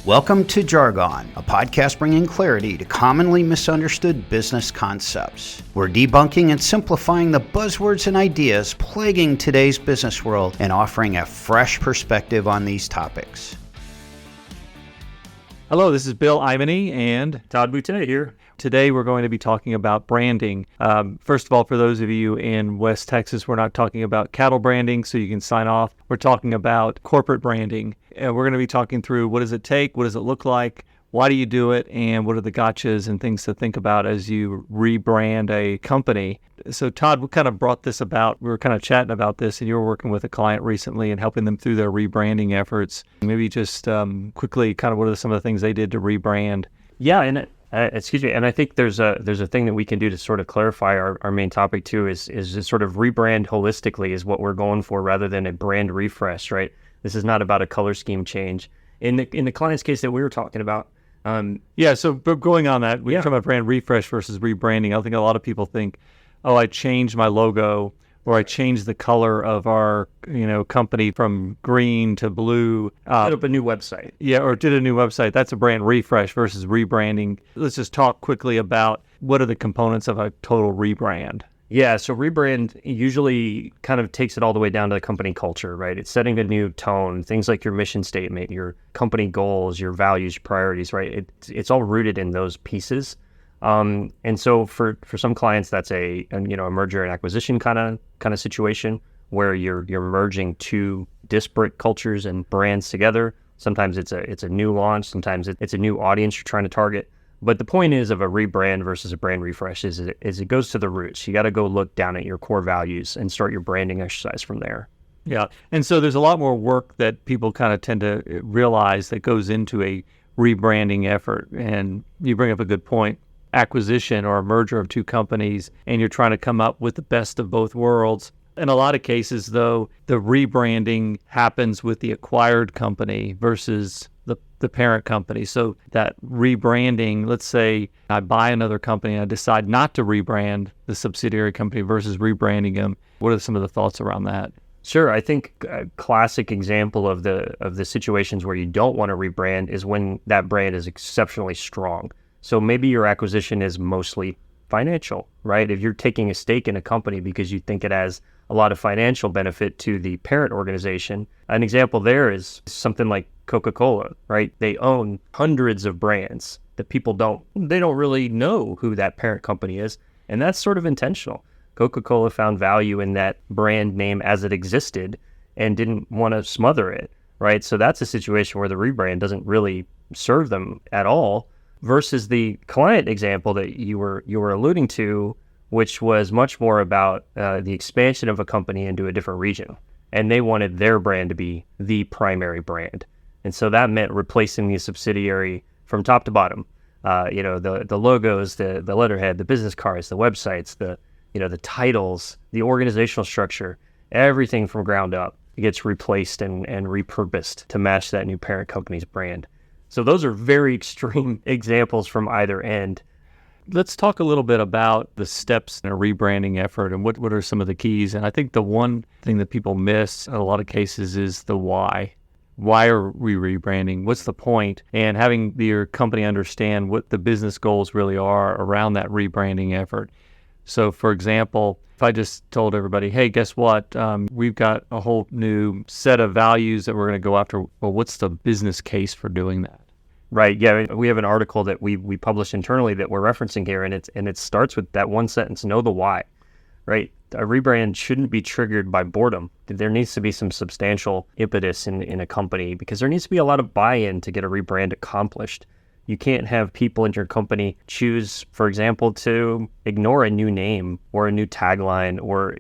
Welcome to Jargon, a podcast bringing clarity to commonly misunderstood business concepts. We're debunking and simplifying the buzzwords and ideas plaguing today's business world and offering a fresh perspective on these topics. Hello, this is Bill Aimone and Todd Boutte here. Today we're going to be talking about branding. First of all, for those of you in West Texas, we're not talking about cattle branding, so you can sign off. We're talking about corporate branding. And we're going to be talking through what does it take, what does it look like, why do you do it, and what are the gotchas and things to think about as you rebrand a company. So Todd, what kind of brought this about? We were kind of chatting about this, and you were working with a client recently and helping them through their rebranding efforts. Maybe just quickly, kind of what are some of the things they did to rebrand? Yeah, and and I think there's a thing that we can do to sort of clarify our main topic too, is to sort of rebrand holistically is what we're going for rather than a brand refresh, right? This is not about a color scheme change. In the client's case that we were talking about. So going on that, we're talking about brand refresh versus rebranding. I think a lot of people think, oh, I changed my logo or I changed the color of our company from green to blue. Set up a new website. Yeah, or did a new website. That's a brand refresh versus rebranding. Let's just talk quickly about what are the components of a total rebrand. Yeah, so rebrand usually kind of takes it all the way down to the company culture, right? It's setting a new tone, things like your mission statement, your company goals, your values, your priorities, right? It's all rooted in those pieces. And so for some clients, that's a merger and acquisition kind of situation where you're merging two disparate cultures and brands together. Sometimes it's a new launch, sometimes it's a new audience you're trying to target. But the point is of a rebrand versus a brand refresh is it goes to the roots. You got to go look down at your core values and start your branding exercise from there. Yeah. And so there's a lot more work that people kind of tend to realize that goes into a rebranding effort. And you bring up a good point. Acquisition or a merger of two companies, and you're trying to come up with the best of both worlds. In a lot of cases, though, the rebranding happens with the acquired company versus the parent company. So that rebranding, let's say I buy another company and I decide not to rebrand the subsidiary company versus rebranding them. What are some of the thoughts around that? Sure. I think a classic example of the situations where you don't want to rebrand is when that brand is exceptionally strong. So maybe your acquisition is mostly financial, right? If you're taking a stake in a company because you think it has a lot of financial benefit to the parent organization, an example there is something like Coca-Cola, right? They own hundreds of brands that people don't really know who that parent company is. And that's sort of intentional. Coca-Cola found value in that brand name as it existed and didn't want to smother it, right? So that's a situation where the rebrand doesn't really serve them at all. Versus the client example that you were alluding to, which was much more about the expansion of a company into a different region. And they wanted their brand to be the primary brand. And so that meant replacing the subsidiary from top to bottom. The logos, the letterhead, the business cards, the websites, the titles, the organizational structure, everything from ground up gets replaced and repurposed to match that new parent company's brand. So those are very extreme examples from either end. Let's talk a little bit about the steps in a rebranding effort and what are some of the keys. And I think the one thing that people miss in a lot of cases is the why. Why are we rebranding? What's the point? And having your company understand what the business goals really are around that rebranding effort. So for example, if I just told everybody, hey, guess what? We've got a whole new set of values that we're going to go after. Well, what's the business case for doing that? Right. Yeah. We have an article that we published internally that we're referencing here, and it starts with that one sentence, know the why, right? A rebrand shouldn't be triggered by boredom. There needs to be some substantial impetus in a company because there needs to be a lot of buy-in to get a rebrand accomplished. You can't have people in your company choose, for example, to ignore a new name or a new tagline or,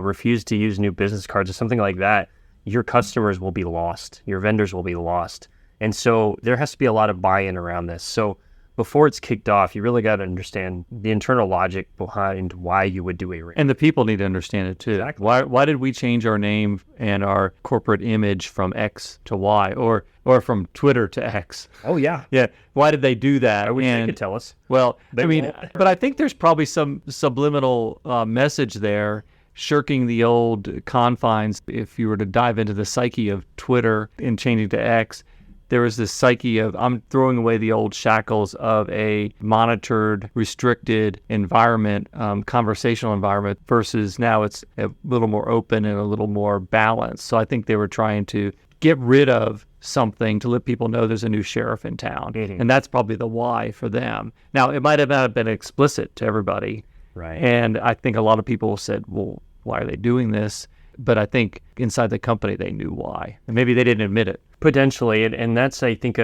refuse to use new business cards or something like that. Your customers will be lost. Your vendors will be lost. And so there has to be a lot of buy-in around this. So before it's kicked off, you really got to understand the internal logic behind why you would do a rebrand. And the people need to understand it too. Exactly. Why did we change our name and our corporate image from X to Y or from Twitter to X? Oh, yeah. Yeah. Why did they do that? I wish they could tell us. Well, but I think there's probably some subliminal message there, shirking the old confines. If you were to dive into the psyche of Twitter and changing to X, there was this psyche of I'm throwing away the old shackles of a monitored, restricted environment, conversational environment, versus now it's a little more open and a little more balanced. So I think they were trying to get rid of something to let people know there's a new sheriff in town. Mm-hmm. And that's probably the why for them. Now, it might have not been explicit to everybody. Right. And I think a lot of people said, well, why are they doing this? But I think inside the company, they knew why. And maybe they didn't admit it. Potentially. And that's, I think,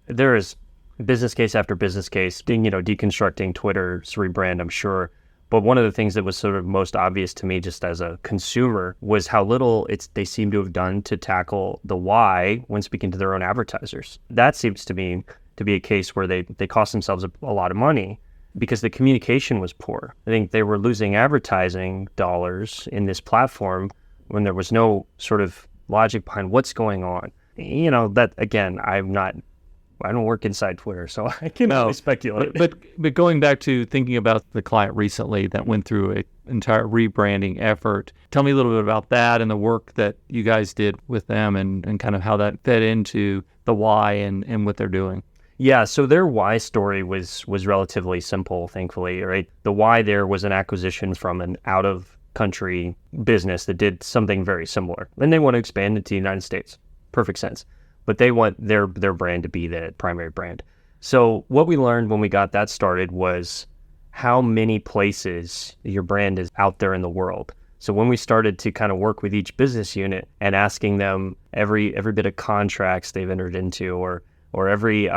there is business case after business case, deconstructing Twitter's rebrand, I'm sure. But one of the things that was sort of most obvious to me just as a consumer was how little they seem to have done to tackle the why when speaking to their own advertisers. That seems to me to be a case where they cost themselves a lot of money because the communication was poor. I think they were losing advertising dollars in this platform when there was no sort of logic behind what's going on. That, again, I don't work inside Twitter, so I can't really speculate. But going back to thinking about the client recently that went through an entire rebranding effort, tell me a little bit about that and the work that you guys did with them and kind of how that fed into the why and what they're doing. Yeah, so their why story was relatively simple, thankfully, right? The why there was an acquisition from an out-of-country business that did something very similar. And they want to expand into the United States. Perfect sense. But they want their brand to be the primary brand. So what we learned when we got that started was how many places your brand is out there in the world. So when we started to kind of work with each business unit and asking them every bit of contracts they've entered into or every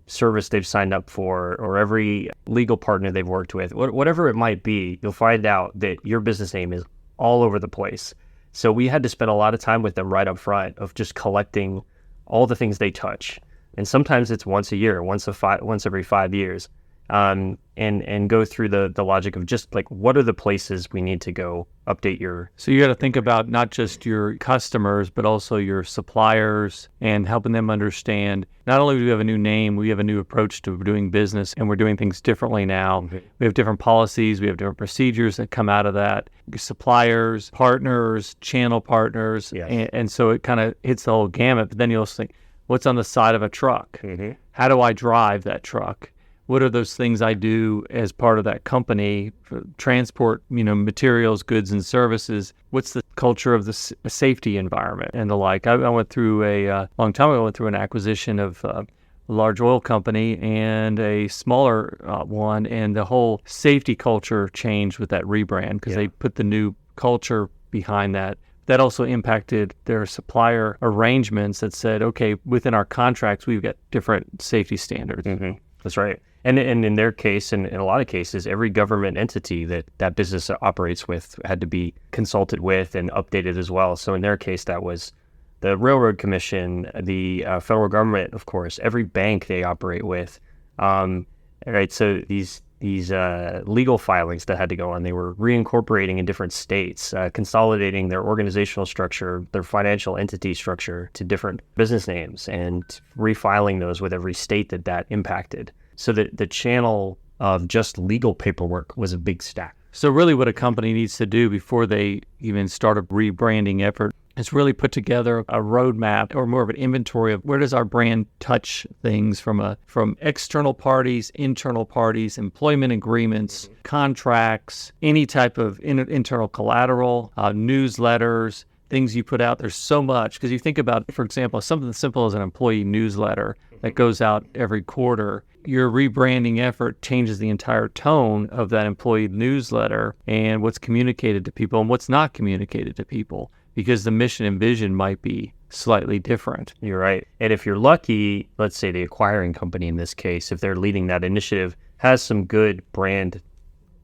service they've signed up for or every legal partner they've worked with, whatever it might be, you'll find out that your business name is all over the place. So we had to spend a lot of time with them right up front of just collecting all the things they touch. And sometimes it's once a year, once every 5 years, and go through the logic of just like, what are the places we need to go update your... So you got to think about not just your customers, but also your suppliers and helping them understand, not only do we have a new name, we have a new approach to doing business and we're doing things differently now. Mm-hmm. We have different policies, we have different procedures that come out of that. Your suppliers, partners, channel partners. Yes. And so it kind of hits the whole gamut. But then you also think, what's on the side of a truck? Mm-hmm. How do I drive that truck? What are those things I do as part of that company for transport, materials, goods, and services? What's the culture of the safety environment and the like? I went through a long time ago. I went through an acquisition of a large oil company and a smaller one, and the whole safety culture changed with that rebrand because they put the new culture behind that. That also impacted their supplier arrangements that said, okay, within our contracts, we've got different safety standards. Mm-hmm. That's right. And in their case, and in a lot of cases, every government entity that business operates with had to be consulted with and updated as well. So in their case, that was the Railroad Commission, the federal government, of course, every bank they operate with. Right. So these legal filings that had to go on, they were reincorporating in different states, consolidating their organizational structure, their financial entity structure to different business names and refiling those with every state that impacted. So the channel of just legal paperwork was a big stack. So really what a company needs to do before they even start a rebranding effort is really put together a roadmap or more of an inventory of where does our brand touch things from external parties, internal parties, employment agreements, contracts, any type of internal collateral, newsletters, things you put out. There's so much because you think about, for example, something as simple as an employee newsletter that goes out every quarter. Your rebranding effort changes the entire tone of that employee newsletter and what's communicated to people and what's not communicated to people because the mission and vision might be slightly different. You're right. And if you're lucky, let's say the acquiring company in this case, if they're leading that initiative, has some good brand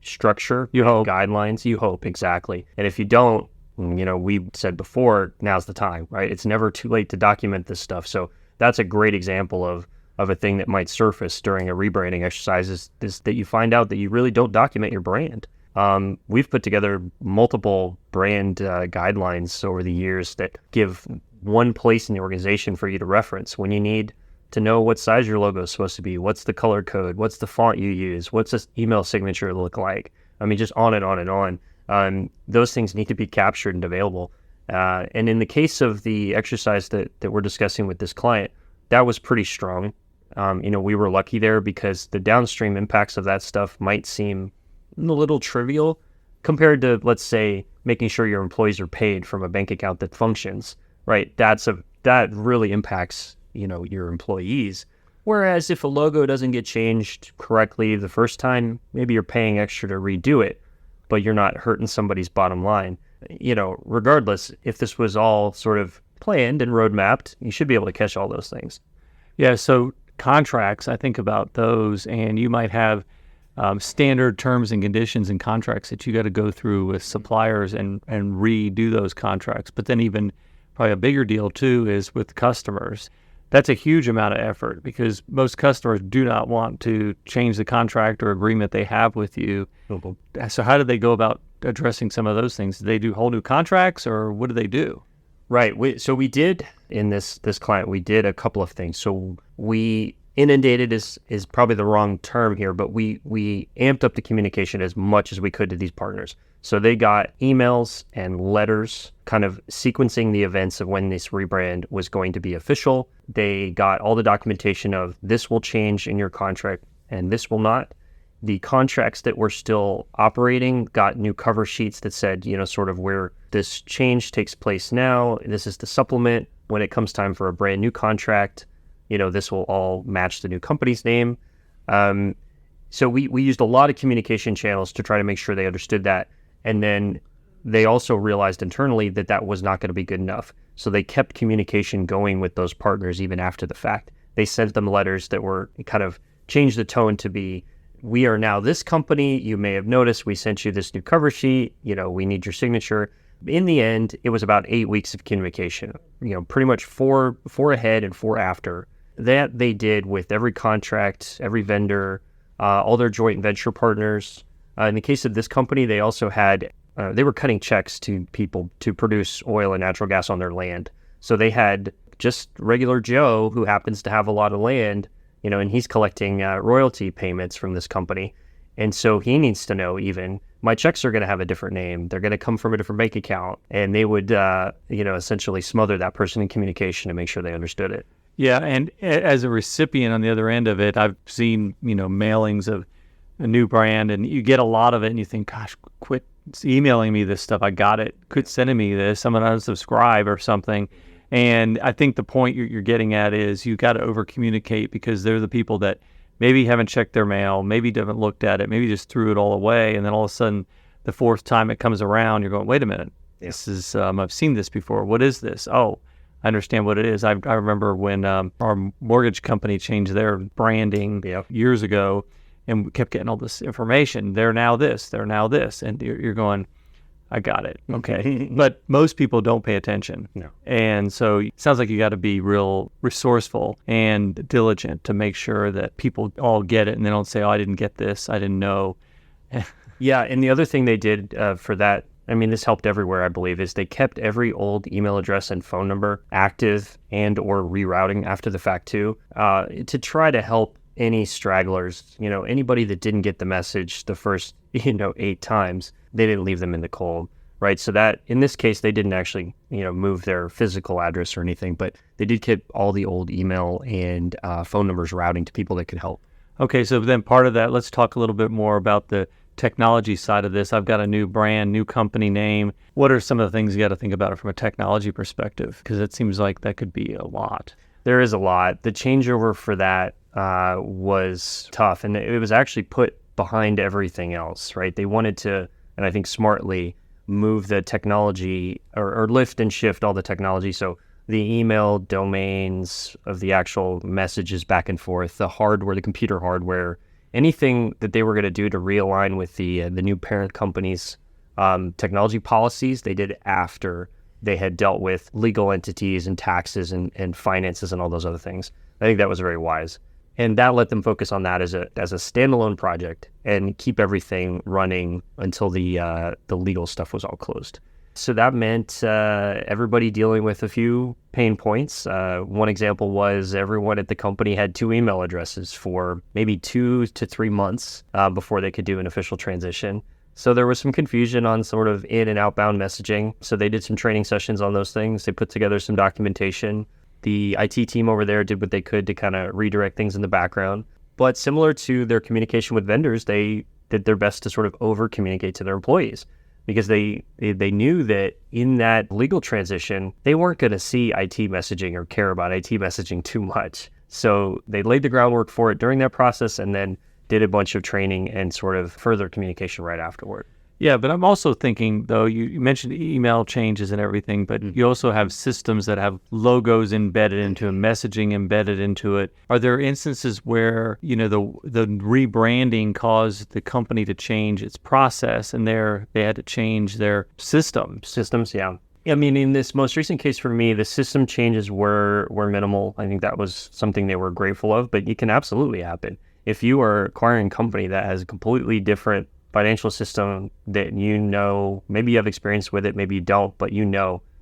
structure, you hope, guidelines, you hope, exactly. And if you don't, we said before, now's the time, right? It's never too late to document this stuff. So that's a great example of a thing that might surface during a rebranding exercise is that you find out that you really don't document your brand. We've put together multiple brand guidelines over the years that give one place in the organization for you to reference when you need to know what size your logo is supposed to be, what's the color code, what's the font you use, what's this email signature look like. I mean, just on and on and on. Those things need to be captured and available. And in the case of the exercise that we're discussing with this client, that was pretty strong. We were lucky there because the downstream impacts of that stuff might seem a little trivial compared to, let's say, making sure your employees are paid from a bank account that functions, right? That really impacts, your employees. Whereas if a logo doesn't get changed correctly the first time, maybe you're paying extra to redo it, but you're not hurting somebody's bottom line. Regardless, if this was all sort of planned and roadmapped, you should be able to catch all those things. Yeah, so contracts, I think about those, and you might have standard terms and conditions and contracts that you got to go through with suppliers and redo those contracts. But then even probably a bigger deal too is with customers. That's a huge amount of effort because most customers do not want to change the contract or agreement they have with you. Mm-hmm. So how do they go about addressing some of those things? Do they do whole new contracts or what do they do? Right. So we did in this client, we did a couple of things. So we inundated is probably the wrong term here, but we amped up the communication as much as we could to these partners. So they got emails and letters kind of sequencing the events of when this rebrand was going to be official. They got all the documentation of this will change in your contract and this will not. The contracts that were still operating got new cover sheets that said, sort of where this change takes place now. This is the supplement. When it comes time for a brand new contract, this will all match the new company's name. So we used a lot of communication channels to try to make sure they understood that. And then they also realized internally that that was not going to be good enough. So they kept communication going with those partners even after the fact. They sent them letters that were kind of changed the tone to be, we are now this company. You may have noticed we sent you this new cover sheet. We need your signature. In the end, it was about 8 weeks of communication, pretty much four ahead and 4 after. That they did with every contract, every vendor, all their joint venture partners. In the case of this company, they also had, they were cutting checks to people to produce oil and natural gas on their land. So they had just regular Joe who happens to have a lot of land, and he's collecting royalty payments from this company. And so he needs to know even, my checks are going to have a different name. They're going to come from a different bank account. And they would, essentially smother that person in communication to make sure they understood it. Yeah, and as a recipient on the other end of it, I've seen, mailings of a new brand, and you get a lot of it, and you think, gosh, quit emailing me this stuff. I got it. Quit sending me this. I'm going to unsubscribe or something. And I think the point you're getting at is you got to over-communicate because they're the people that maybe haven't checked their mail, maybe haven't looked at it, maybe just threw it all away, and then all of a sudden, the 4th time it comes around, you're going, wait a minute, this is, I've seen this before. What is this? Oh, I understand what it is. I remember when our mortgage company changed their branding years ago, and we kept getting all this information. They're now this, and you're going, I got it. Okay. But most people don't pay attention. No. And so it sounds like you got to be real resourceful and diligent to make sure that people all get it and they don't say, oh, I didn't get this. I didn't know. Yeah. And the other thing they did for that, this helped everywhere, I believe, is they kept every old email address and phone number active and or rerouting after the fact too, to try to help any stragglers, anybody that didn't get the message the first, 8 times, they didn't leave them in the cold, right? So that, in this case, they didn't actually, move their physical address or anything, but they did keep all the old email and phone numbers routing to people that could help. Okay, so then part of that, let's talk a little bit more about the technology side of this. I've got a new brand, new company name. What are some of the things you got to think about it from a technology perspective? Because it seems like that could be a lot. There is a lot. The changeover for that was tough, and it was actually put behind everything else, right? They wanted to, and I think smartly, move the technology or lift and shift all the technology. So the email domains of the actual messages back and forth, the hardware, the computer hardware, anything that they were going to do to realign with the new parent company's technology policies, they did after they had dealt with legal entities and taxes and finances and all those other things. I think that was very wise. And that let them focus on that as a standalone project and keep everything running until the legal stuff was all closed. So that meant everybody dealing with a few pain points. One example was everyone at the company had 2 email addresses for maybe 2 to 3 months before they could do an official transition. So there was some confusion on sort of in and outbound messaging. So they did some training sessions on those things. They put together some documentation. The IT team over there did what they could to kind of redirect things in the background. But similar to their communication with vendors, they did their best to sort of over-communicate to their employees, because they knew that in that legal transition, they weren't going to see IT messaging or care about IT messaging too much. So they laid the groundwork for it during that process and then did a bunch of training and sort of further communication right afterward. Yeah, but I'm also thinking, though, you mentioned email changes and everything, but you also have systems that have logos embedded into it, messaging embedded into it. Are there instances where, the rebranding caused the company to change its process and they had to change their systems? Systems, yeah. I mean, in this most recent case for me, the system changes were minimal. I think that was something they were grateful of, but it can absolutely happen. If you are acquiring a company that has a completely different financial system that maybe you have experience with it, maybe you don't, but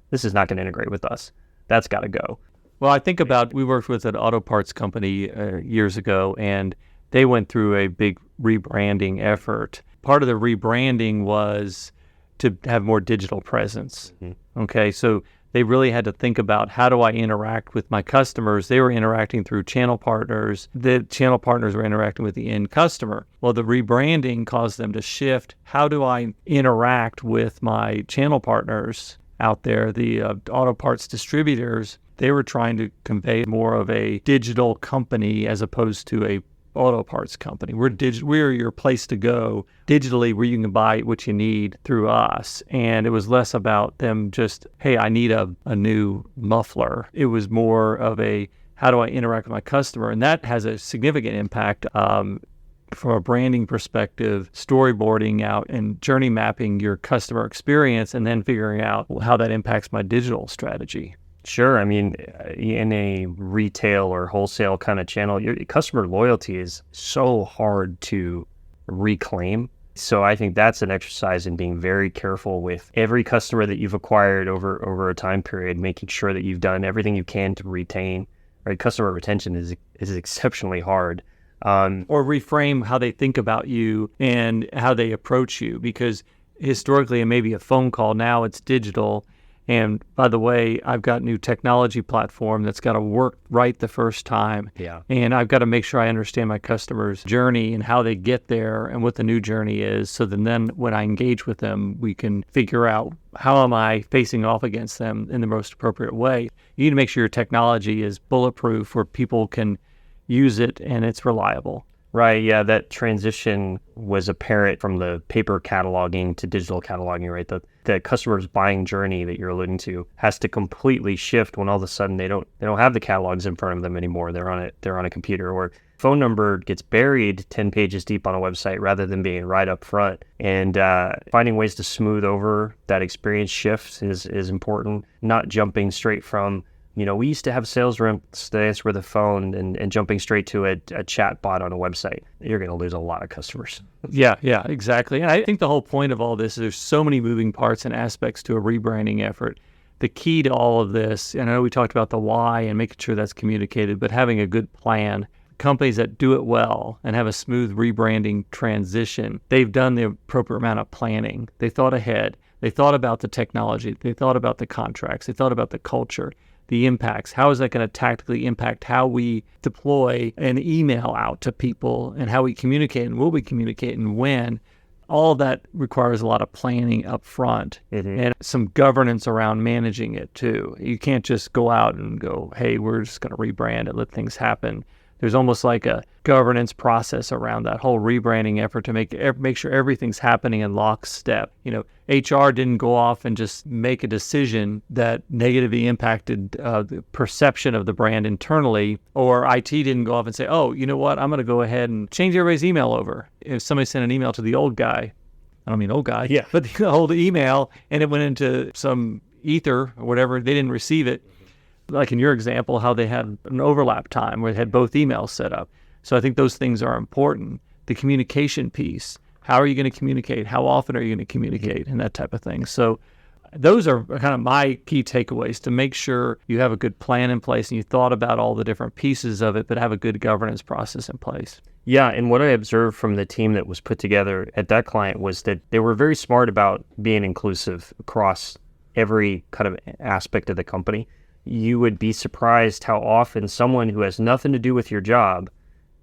this is not going to integrate with us, that's got to go. Well, I think we worked with an auto parts company years ago, and they went through a big rebranding effort. Part of the rebranding was to have more digital presence. Mm-hmm. Okay, so they really had to think about, how do I interact with my customers? They were interacting through channel partners. The channel partners were interacting with the end customer. Well, the rebranding caused them to shift. How do I interact with my channel partners out there, the auto parts distributors? They were trying to convey more of a digital company as opposed to a auto parts company. We're your place to go digitally, where you can buy what you need through us. And it was less about them just, hey, I need a new muffler. It was more of a, how do I interact with my customer? And that has a significant impact from a branding perspective, storyboarding out and journey mapping your customer experience, and then figuring out how that impacts my digital strategy. Sure. I mean, in a retail or wholesale kind of channel, your customer loyalty is so hard to reclaim. So I think that's an exercise in being very careful with every customer that you've acquired over a time period, making sure that you've done everything you can to retain. Right? Customer retention is exceptionally hard. Or reframe how they think about you and how they approach you, because historically it may be a phone call. Now it's digital. And by the way, I've got a new technology platform that's got to work right the first time. Yeah. And I've got to make sure I understand my customer's journey and how they get there and what the new journey is. So then when I engage with them, we can figure out, how am I facing off against them in the most appropriate way? You need to make sure your technology is bulletproof, where people can use it and it's reliable. Right, yeah, that transition was apparent from the paper cataloging to digital cataloging, right? The customer's buying journey that you're alluding to has to completely shift when all of a sudden they don't have the catalogs in front of them anymore. They're on a computer, or phone number gets buried 10 pages deep on a website rather than being right up front. And finding ways to smooth over that experience shift is important, not jumping straight from, we used to have sales reps that answer the phone and jumping straight to a chat bot on a website. You're going to lose a lot of customers. Yeah, exactly. And I think the whole point of all this is there's so many moving parts and aspects to a rebranding effort. The key to all of this, and I know we talked about the why and making sure that's communicated, but having a good plan. Companies that do it well and have a smooth rebranding transition, they've done the appropriate amount of planning. They thought ahead. They thought about the technology. They thought about the contracts. They thought about the culture. The impacts. How is that going to tactically impact how we deploy an email out to people, and how we communicate, and will we communicate, and when? All of that requires a lot of planning up front, and some governance around managing it too. You can't just go out and go, hey, we're just going to rebrand and let things happen. There's almost like a governance process around that whole rebranding effort to make sure everything's happening in lockstep. HR didn't go off and just make a decision that negatively impacted the perception of the brand internally, or IT didn't go off and say, oh, you know what, I'm going to go ahead and change everybody's email over. If somebody sent an email to the old guy, I don't mean old guy, but the old email, and it went into some ether or whatever, they didn't receive it. Like in your example, how they had an overlap time where they had both emails set up. So I think those things are important. The communication piece, how are you going to communicate? How often are you going to communicate? And that type of thing. So those are kind of my key takeaways, to make sure you have a good plan in place and you thought about all the different pieces of it, but have a good governance process in place. Yeah, and what I observed from the team that was put together at that client was that they were very smart about being inclusive across every kind of aspect of the company. you would be surprised how often someone who has nothing to do with your job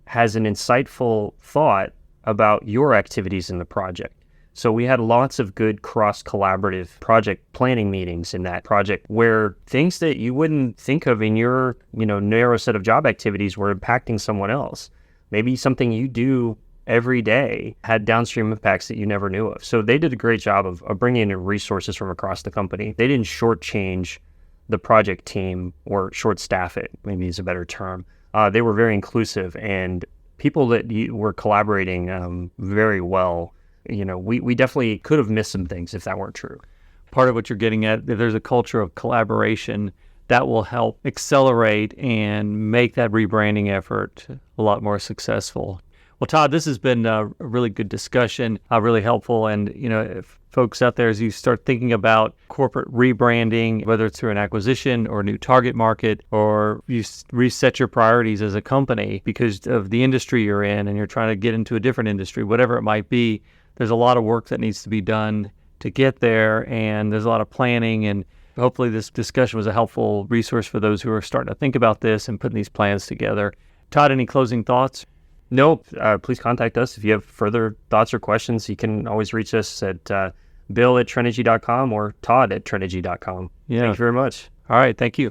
has an insightful thought about your activities in the project. So we had lots of good cross-collaborative project planning meetings in that project where things that you wouldn't think of in your, narrow set of job activities were impacting someone else. Maybe something you do every day had downstream impacts that you never knew of. So they did a great job of bringing in resources from across the company. They didn't shortchange the project team or short staff it, maybe is a better term. They were very inclusive, and people that were collaborating very well. We definitely could have missed some things if that weren't true. Part of what you're getting at, if there's a culture of collaboration, that will help accelerate and make that rebranding effort a lot more successful. Well, Todd, this has been a really good discussion, really helpful. And, if folks out there, as you start thinking about corporate rebranding, whether it's through an acquisition or a new target market, or you reset your priorities as a company because of the industry you're in and you're trying to get into a different industry, whatever it might be, there's a lot of work that needs to be done to get there. And there's a lot of planning. And hopefully this discussion was a helpful resource for those who are starting to think about this and putting these plans together. Todd, any closing thoughts? No, please contact us if you have further thoughts or questions. You can always reach us at bill@trenergy.com or todd@trenergy.com. Yeah. Thank you very much. All right. Thank you.